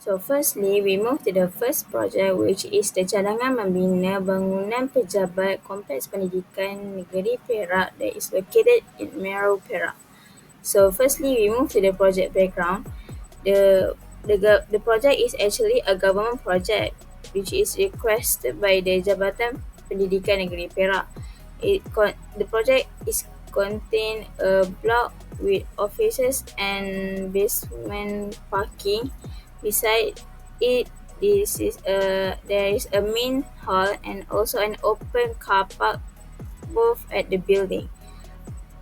So firstly, we move to the first project, which is the cadangan membina bangunan pejabat Kompleks Pendidikan Negeri Perak that is located in Meru, Perak. So firstly, we move to the project background. The project is actually a government project which is requested by the Jabatan Pendidikan Negeri Perak. The project is contain a block with offices and basement parking. Beside it, there is a main hall and also an open car park both at the building.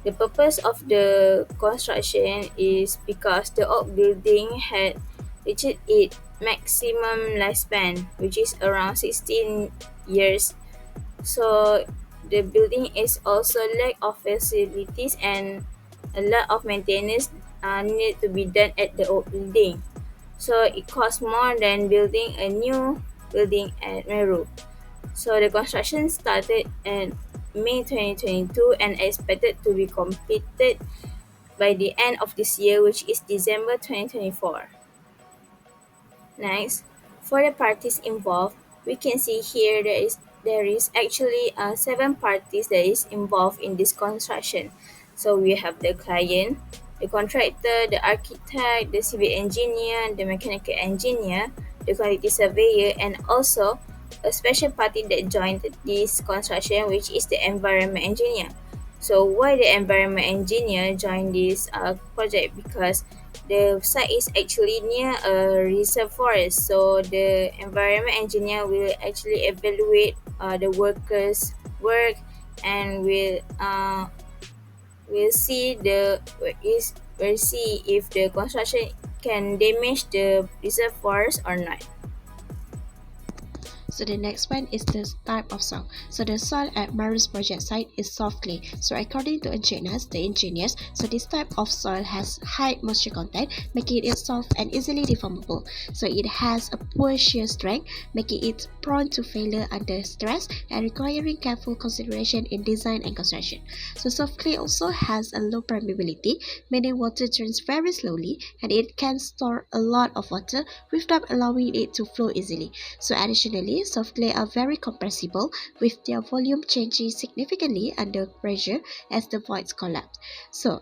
The purpose of the construction is because the old building had reached its maximum lifespan, which is around 16 years. So the building is also lack of facilities and a lot of maintenance need to be done at the old building. So it costs more than building a new building at Meru. So the construction started in May 2022 and expected to be completed by the end of this year, which is December 2024. Next, for the parties involved, we can see here there is actually 7 parties that is involved in this construction. So we have the client, the contractor, the architect, the civil engineer, the mechanical engineer, the quality surveyor, and also a special party that joined this construction, which is the environment engineer. So why the environment engineer joined this project? Because the site is actually near a reserve forest, so the environment engineer will actually evaluate the workers' work and will see will see if the construction can damage the reserve forest or not. So the next one is the type of soil. So the soil at Maru's project site is soft clay. So according to engineers, so this type of soil has high moisture content, making it soft and easily deformable. So it has a poor shear strength, making it prone to failure under stress and requiring careful consideration in design and construction. So soft clay also has a low permeability, meaning water drains very slowly and it can store a lot of water without allowing it to flow easily. So additionally, soft clay are very compressible, with their volume changing significantly under pressure as the voids collapse. So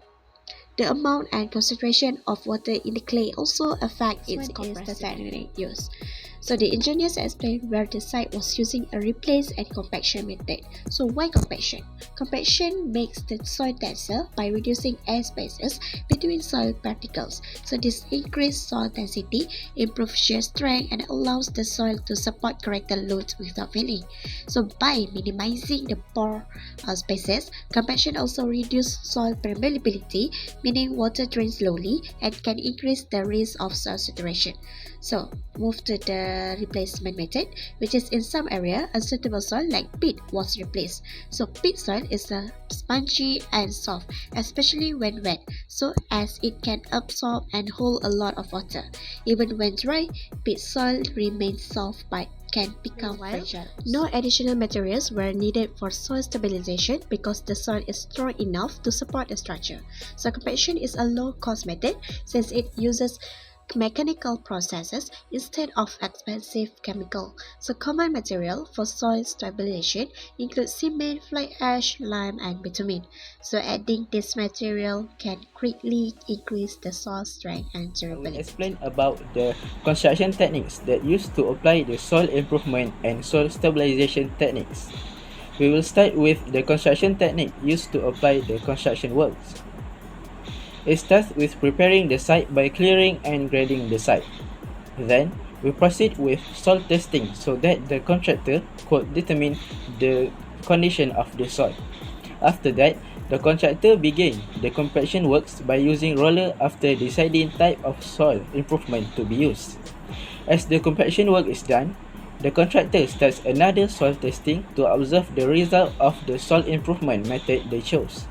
the amount and concentration of water in the clay also affect its compressibility use. So the engineers explained where the site was using a replace and compaction method. So why compaction? Compaction makes the soil denser by reducing air spaces between soil particles. So this increased soil density improves shear strength and allows the soil to support greater loads without failing. So by minimizing the pore spaces, compaction also reduces soil permeability, meaning water drains slowly and can increase the risk of soil saturation. So move to the replacement method, which is in some area unsuitable soil like peat was replaced. So peat soil is spongy and soft, especially when wet, so as it can absorb and hold a lot of water. Even when dry, peat soil remains soft but can become fragile. No additional materials were needed for soil stabilization because the soil is strong enough to support the structure. So compaction is a low-cost method since it uses mechanical processes instead of expensive chemical. So common material for soil stabilization include cement, fly ash, lime, and bitumen. So adding this material can greatly increase the soil strength and durability. We explain about the construction techniques that used to apply the soil improvement and soil stabilization techniques. We will start with the construction technique used to apply the construction works. It starts with preparing the site by clearing and grading the site. Then, we proceed with soil testing so that the contractor could determine the condition of the soil. After that, the contractor began the compaction works by using roller after deciding type of soil improvement to be used. As the compaction work is done, the contractor starts another soil testing to observe the result of the soil improvement method they chose.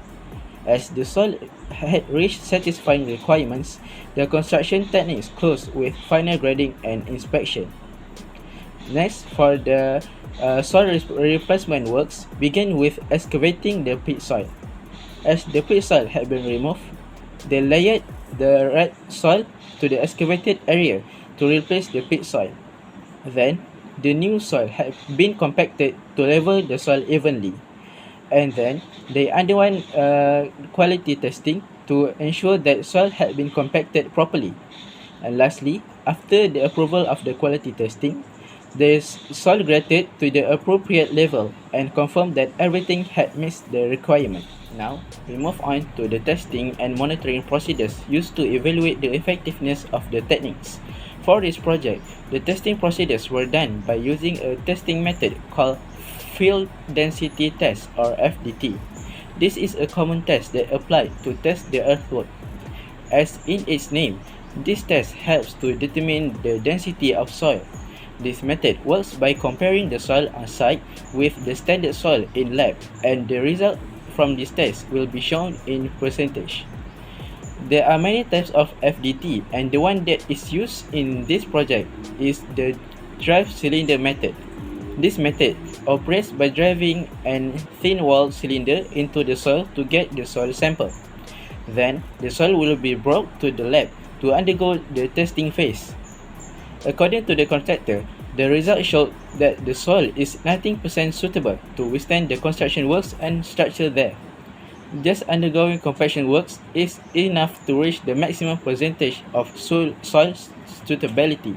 As the soil had reached satisfying requirements, the construction techniques closed with final grading and inspection. Next, for the soil replacement works, begin with excavating the pit soil. As the pit soil had been removed, they layered the red soil to the excavated area to replace the pit soil. Then, the new soil had been compacted to level the soil evenly. And then, they underwent quality testing to ensure that soil had been compacted properly. And lastly, after the approval of the quality testing, the soil graded to the appropriate level and confirmed that everything had met the requirement. Now, we move on to the testing and monitoring procedures used to evaluate the effectiveness of the techniques. For this project, the testing procedures were done by using a testing method called Field Density Test or FDT. This is a common test that applied to test the earthwork. As in its name, this test helps to determine the density of soil. This method works by comparing the soil on site with the standard soil in lab, and the result from this test will be shown in percentage. There are many types of FDT, and the one that is used in this project is the drive cylinder method. This method operates by driving a thin-walled cylinder into the soil to get the soil sample. Then, the soil will be brought to the lab to undergo the testing phase. According to the contractor, the result showed that the soil is 19% suitable to withstand the construction works and structure there. Just undergoing compaction works is enough to reach the maximum percentage of soil suitability.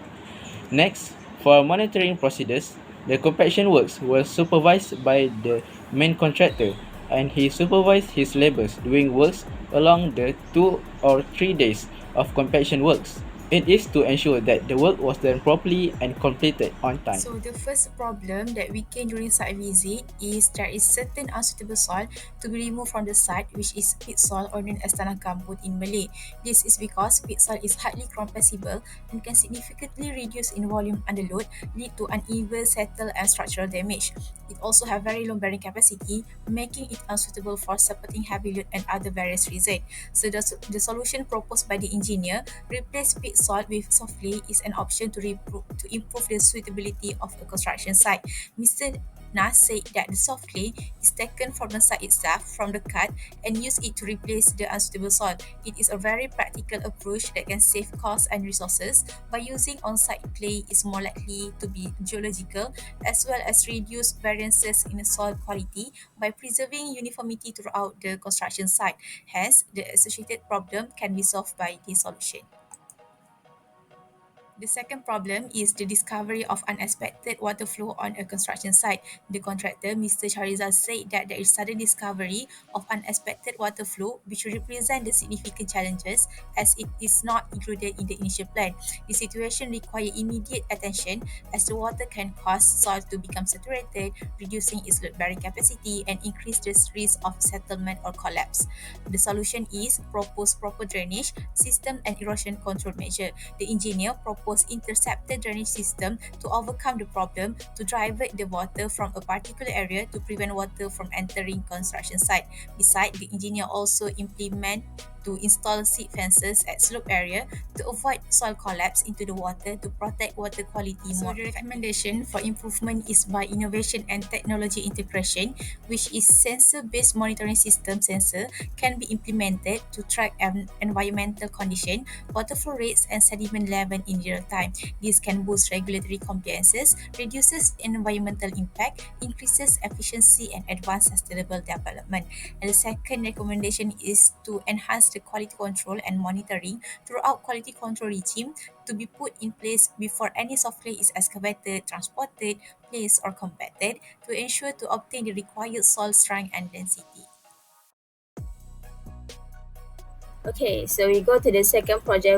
Next, for monitoring procedures, the compaction works were supervised by the main contractor, and he supervised his labours doing works along the 2 or 3 days of compaction works. It is to ensure that the work was done properly and completed on time. So the first problem that we came during site visit is there is certain unsuitable soil to be removed from the site, which is pit soil or known as tanah gambut in Malay. This is because pit soil is highly compressible and can significantly reduce in volume under load, lead to uneven settle and structural damage. It also have very low bearing capacity, making it unsuitable for supporting heavy load and other various reasons. So the solution proposed by the engineer, replace pit soil with soft clay, is an option to improve the suitability of a construction site. Mr. Nas said that the soft clay is taken from the site itself, from the cut, and use it to replace the unsuitable soil. It is a very practical approach that can save costs and resources. By using on-site clay is more likely to be geological, as well as reduce variances in the soil quality by preserving uniformity throughout the construction site. Hence, the associated problem can be solved by this solution. The second problem is the discovery of unexpected water flow on a construction site. The contractor, Mr. Charizal, said that there is sudden discovery of unexpected water flow, which represent the significant challenges as it is not included in the initial plan. The situation requires immediate attention as the water can cause soil to become saturated, reducing its load-bearing capacity and increase the risk of settlement or collapse. The solution is propose proper drainage system and erosion control measure. The engineer proposed interceptor drainage system to overcome the problem to divert the water from a particular area to prevent water from entering construction site. Besides, the engineer also implement to install seed fences at slope area to avoid soil collapse into the water to protect water quality more. So the recommendation for improvement is by innovation and technology integration, which is sensor-based monitoring system sensor can be implemented to track environmental condition, water flow rates and sediment level in real time. This can boost regulatory compliances, reduces environmental impact, increases efficiency and advance sustainable development. And the second recommendation is to enhance the quality control and monitoring throughout quality control regime to be put in place before any soft clay is excavated, transported, placed or compacted to ensure to obtain the required soil strength and density. Okay, so we go to the second project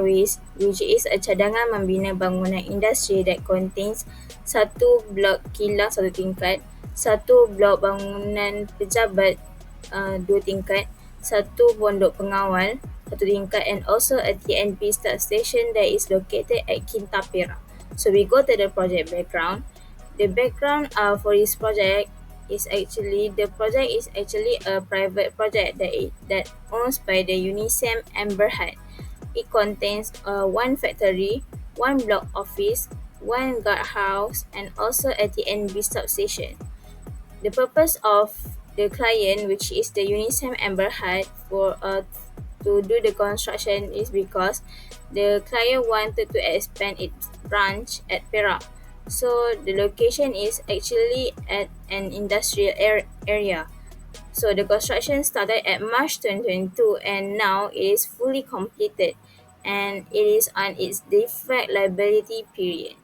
which is a cadangan membina bangunan industri that contains satu blok kilang satu tingkat, satu blok bangunan pejabat dua tingkat, satu pondok pengawal satu tingkat and also a TNP substation that is located at Kintapira. So we go to the project background. The background for this project is actually the project is actually a private project that owns by the UniSem and Berhad. It contains one factory, one block office, one guardhouse, and also a TNB substation. The purpose of the client, which is the UniSem and Berhad, for to do the construction is because the client wanted to expand branch at Perak. So the location is actually at an industrial area. So the construction started at March 2022 and now it is fully completed and it is on its defect liability period.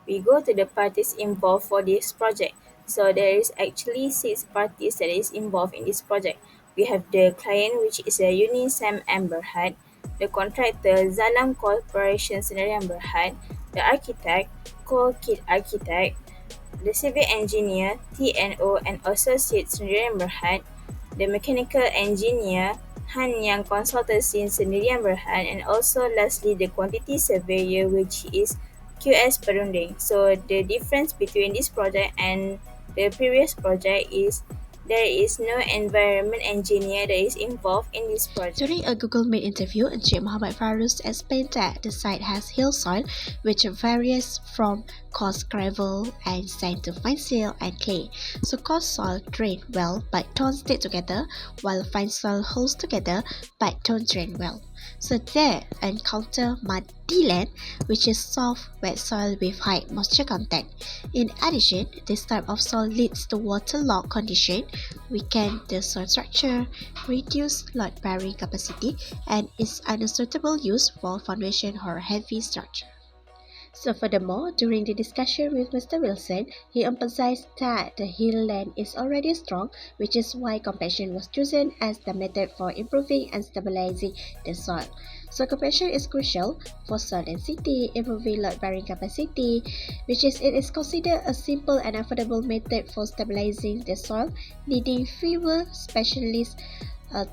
We go to the parties involved for this project. So there is actually 6 parties that is involved in this project. We have the client, which is a Unisem and Berhad, the contractor Zalam Corporation Seri and Berhad, the architect Co-Kit Architect, the civil engineer TNO and Associates Sendirian Berhad, the mechanical engineer Hanyang Consultancy Sendirian Berhad, and also lastly the quantity surveyor, which is QS Perunding. So the difference between this project and the previous project is there is no environment engineer that is involved in this project. During a Google Meet interview, Encik Muhammad Farus explained that the site has hill soil, which varies from coarse gravel and sand to fine soil and clay. So coarse soil drain well but don't stick together, while fine soil holds together but don't drain well. So they encounter muddy land, which is soft, wet soil with high moisture content. In addition, this type of soil leads to waterlogged condition, weaken the soil structure, reduce load bearing capacity, and is unsuitable use for foundation or heavy structure. So furthermore, during the discussion with Mr. Wilson, he emphasized that the hill land is already strong, which is why compaction was chosen as the method for improving and stabilizing the soil. So compaction is crucial for soil density, improving load bearing capacity, which is it is considered a simple and affordable method for stabilizing the soil, needing fewer specialist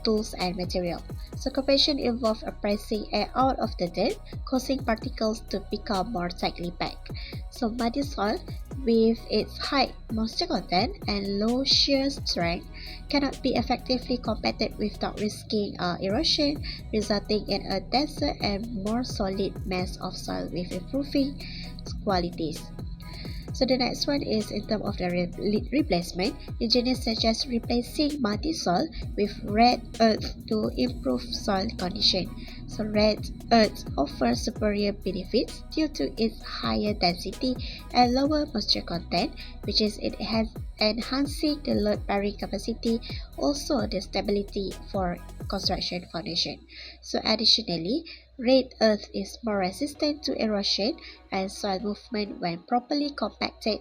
tools and material. So compaction involves pressing air out of the dirt, causing particles to become more tightly packed. So muddy soil, with its high moisture content and low shear strength, cannot be effectively compacted without risking erosion, resulting in a denser and more solid mass of soil with improving qualities. So the next one is in terms of the replacement. Engineers suggest replacing muddy soil with red earth to improve soil condition. So red earth offers superior benefits due to its higher density and lower moisture content, which is it has enhancing the load bearing capacity, also the stability for construction foundation. So additionally, red earth is more resistant to erosion and soil movement when properly compacted,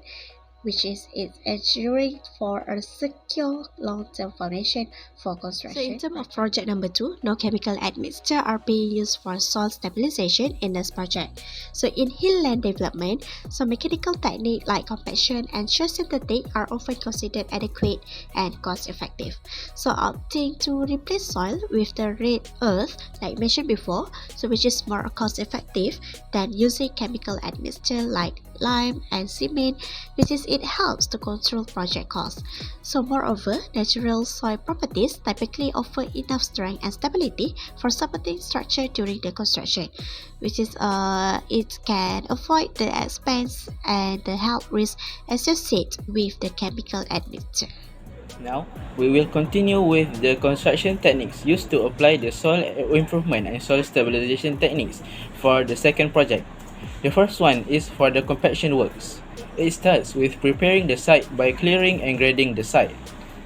which is it ensuring for a secure long-term foundation for construction. So in terms of project number 2, no chemical admixture are being used for soil stabilization in this project. So in hill land development, some mechanical techniques like compaction and shear synthetic are often considered adequate and cost-effective. So opting to replace soil with the red earth, like mentioned before, so which is more cost-effective than using chemical admixture like lime and cement, which is it helps to control project costs. So moreover, natural soil properties typically offer enough strength and stability for supporting structure during the construction, which is it can avoid the expense and the health risk associated with the chemical admixture. Now, we will continue with the construction techniques used to apply the soil improvement and soil stabilization techniques for the second project. The first one is for the compaction works. It starts with preparing the site by clearing and grading the site.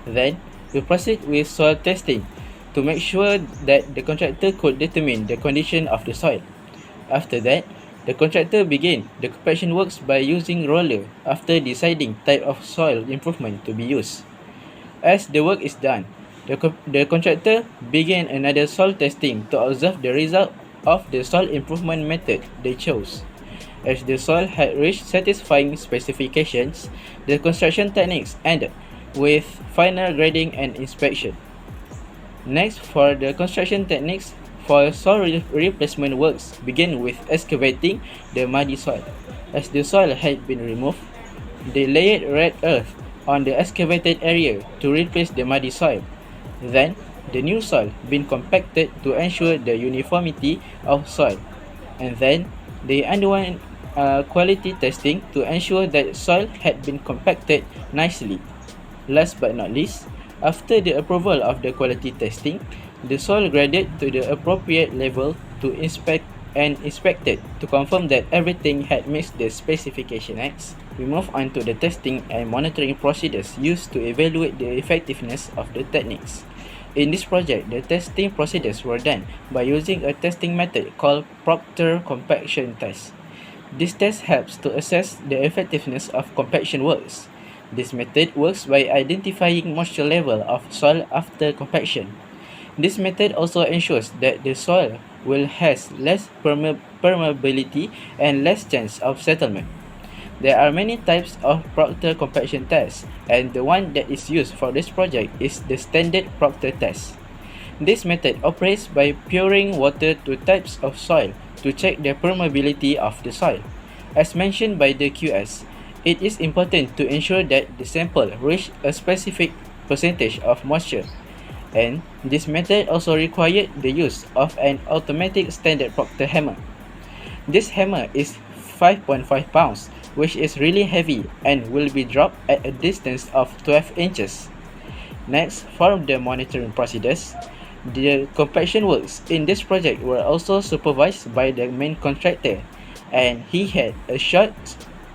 Then, we proceed with soil testing to make sure that the contractor could determine the condition of the soil. After that, the contractor began the compaction works by using roller after deciding type of soil improvement to be used. As the work is done, the contractor began another soil testing to observe the result of the soil improvement method they chose. As the soil had reached satisfying specifications, the construction techniques ended with final grading and inspection. Next, for the construction techniques for soil replacement works, begin with excavating the muddy soil. As the soil had been removed, they layered red earth on the excavated area to replace the muddy soil. Then, the new soil been compacted to ensure the uniformity of soil. And then, they underwent quality testing to ensure that soil had been compacted nicely. Last but not least, after the approval of the quality testing, the soil graded to the appropriate level to inspect and inspected to confirm that everything had met the specification. Next, we move on to the testing and monitoring procedures used to evaluate the effectiveness of the techniques. In this project, the testing procedures were done by using a testing method called Proctor compaction test. This test helps to assess the effectiveness of compaction works. This method works by identifying moisture level of soil after compaction. This method also ensures that the soil will has less permeability and less chance of settlement. There are many types of Proctor compaction tests, and the one that is used for this project is the standard Proctor test. This method operates by pouring water to types of soil to check the permeability of the soil. As mentioned by the QS, it is important to ensure that the sample reach a specific percentage of moisture, and this method also required the use of an automatic standard Proctor hammer. This hammer is 5.5 pounds, which is really heavy and will be dropped at a distance of 12 inches. Next, for the monitoring procedures, the compaction works in this project were also supervised by the main contractor, and he had a short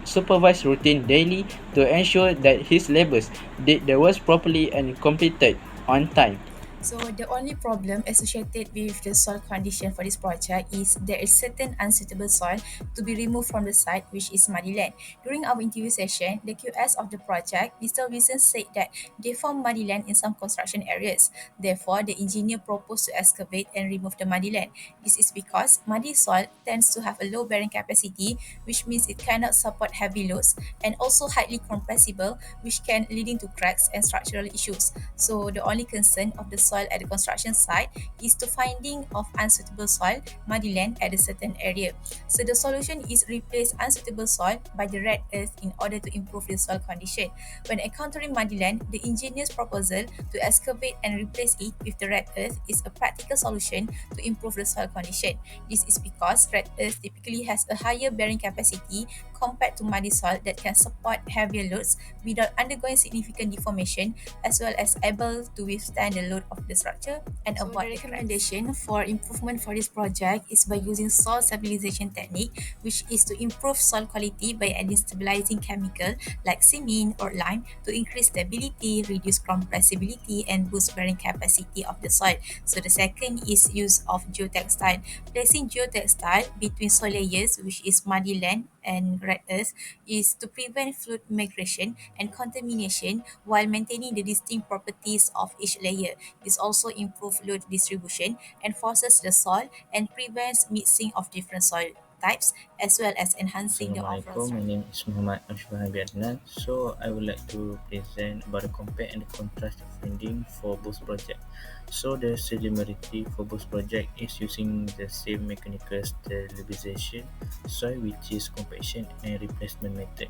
supervised routine daily to ensure that his labors did the work properly and completed on time. So the only problem associated with the soil condition for this project is there is certain unsuitable soil to be removed from the site, which is muddy land. During our interview session, the QS of the project, Mr. Wilson, said that they found muddy land in some construction areas. Therefore, the engineer proposed to excavate and remove the muddy land. This is because muddy soil tends to have a low bearing capacity, which means it cannot support heavy loads, and also highly compressible, which can leading to cracks and structural issues. So the only concern of the soil at the construction site is to finding of unsuitable soil, muddy land at a certain area. So the solution is replace unsuitable soil by the red earth in order to improve the soil condition. When encountering muddy land, the engineer's proposal to excavate and replace it with the red earth is a practical solution to improve the soil condition. This is because red earth typically has a higher bearing capacity compared to muddy soil that can support heavier loads without undergoing significant deformation, as well as able to withstand the load of the structure and So avoid the the cracks. recommendation for improvement for this project is by using soil stabilization technique, which is to improve soil quality by adding stabilizing chemical like cement or lime to increase stability, reduce compressibility, and boost bearing capacity of the soil. So the second is use of geotextile. Placing geotextile between soil layers, which is muddy land and red earth, is to prevent fluid migration and contamination while maintaining the distinct properties of each layer. This also improves load distribution and forces the soil and prevents mixing of different soil types, as well as enhancing the overall Assalamualaikum, my structure. name is Muhammad Ashfah Adnan. So I would like to present about the compare and the contrast finding for both projects. So the similarity for both projects is using the same mechanical stabilization soil, which is compaction and replacement method,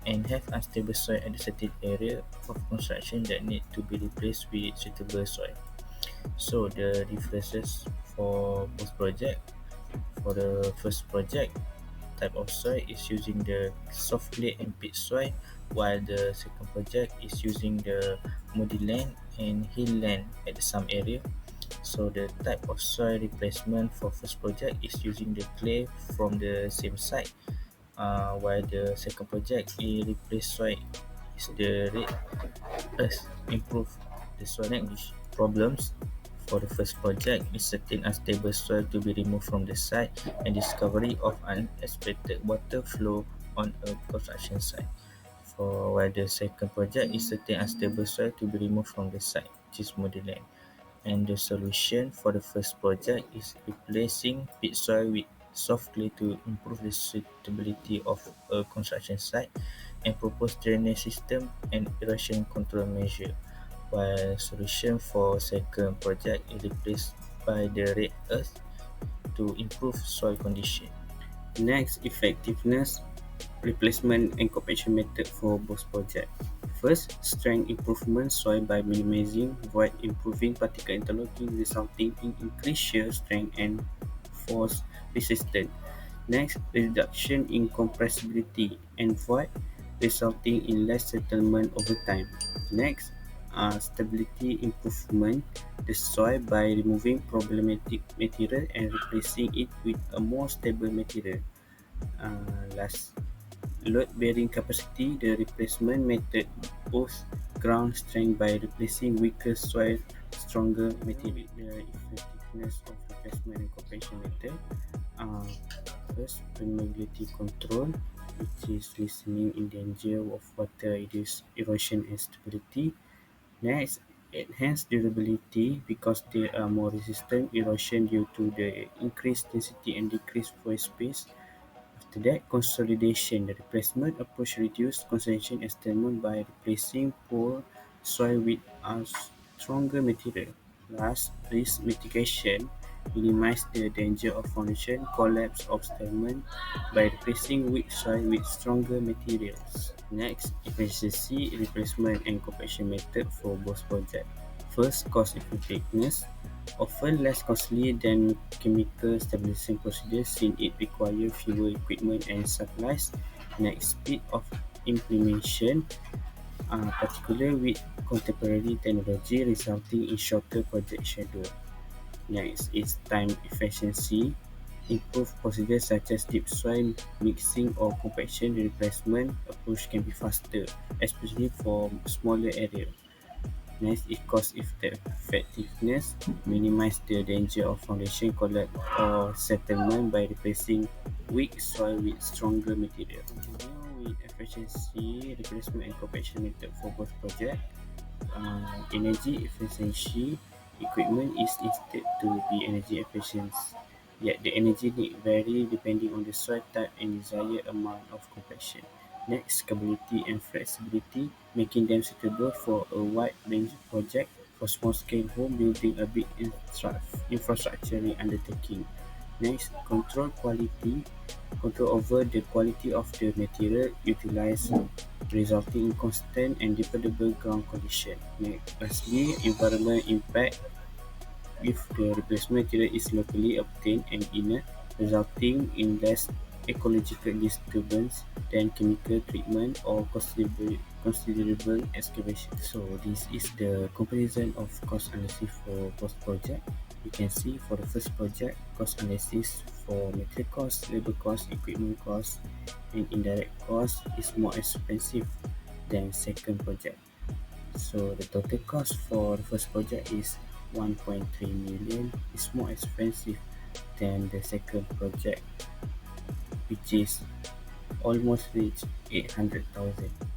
and have unstable soil at a certain area of construction that need to be replaced with suitable soil. So the differences for both projects. For the first project, type of soil is using the soft clay and peat soil, while the second project is using the muddy land and hill land at some area. So the type of soil replacement for first project is using the clay from the same site, while the second project is replace soil is the red earth. Improve the soil damage problems for the first project is certain unstable soil to be removed from the site and discovery of unexpected water flow on a construction site. For while the second project is certain unstable soil to be removed from the site, which is muddy land. And the solution for the first project is replacing peat soil with soft clay to improve the suitability of a construction site and propose drainage system and erosion control measure, while solution for second project is replaced by the red earth to improve soil condition. Next, effectiveness, replacement and compaction method for both projects. First, strength improvement soil by minimizing void, improving particle interlocking, resulting in increased shear strength and force resistance. Next, reduction in compressibility and void, resulting in less settlement over time. Next, stability improvement the soil by removing problematic material and replacing it with a more stable material. Last, load bearing capacity. The replacement method boosts ground strength by replacing weaker soil stronger material. The effectiveness of replacement and compaction method. Uh, First, permeability control, which is lessening in danger of water erosion and stability. Next, enhanced durability because they are more resistant erosion due to the increased density and decreased void space. After that, consolidation. The replacement approach reduces concentration and stagnation by replacing poor soil with a stronger material. Last, risk mitigation. Minimize the danger of foundation collapse or stagnation by replacing weak soil with stronger materials. Next, efficiency, replacement and compaction method for both projects. First, cost effectiveness. Often less costly than chemical stabilization procedures since it requires fewer equipment and supplies. Next, speed of implementation, particularly with contemporary technology resulting in shorter project schedule. Next is time efficiency. Improved procedures such as deep soil mixing or compaction replacement approach can be faster, especially for smaller areas. Next is cost effectiveness. Minimize the danger of foundation collapse or settlement by replacing weak soil with stronger material. Continue with efficiency, replacement and compaction method for both projects. Energy efficiency equipment is instead to be energy efficient, yet the energy need vary depending on the soil type and desired amount of compaction. Next, scalability and flexibility, making them suitable for a wide range of projects for small-scale home building, a big infrastructure undertaking. Next, control over the quality of the material utilized, resulting in constant and dependable ground condition. Lastly, environmental impact. If the replacement material is locally obtained and inert, resulting in less ecological disturbance than chemical treatment or considerable excavation. So this is the comparison of cost analysis for both project. You can see for the first project, cost analysis for material cost, labor cost, equipment cost, and indirect cost is more expensive than second project. So the total cost for the first project is 1.3 million. It's more expensive than the second project, which is almost reached 800,000.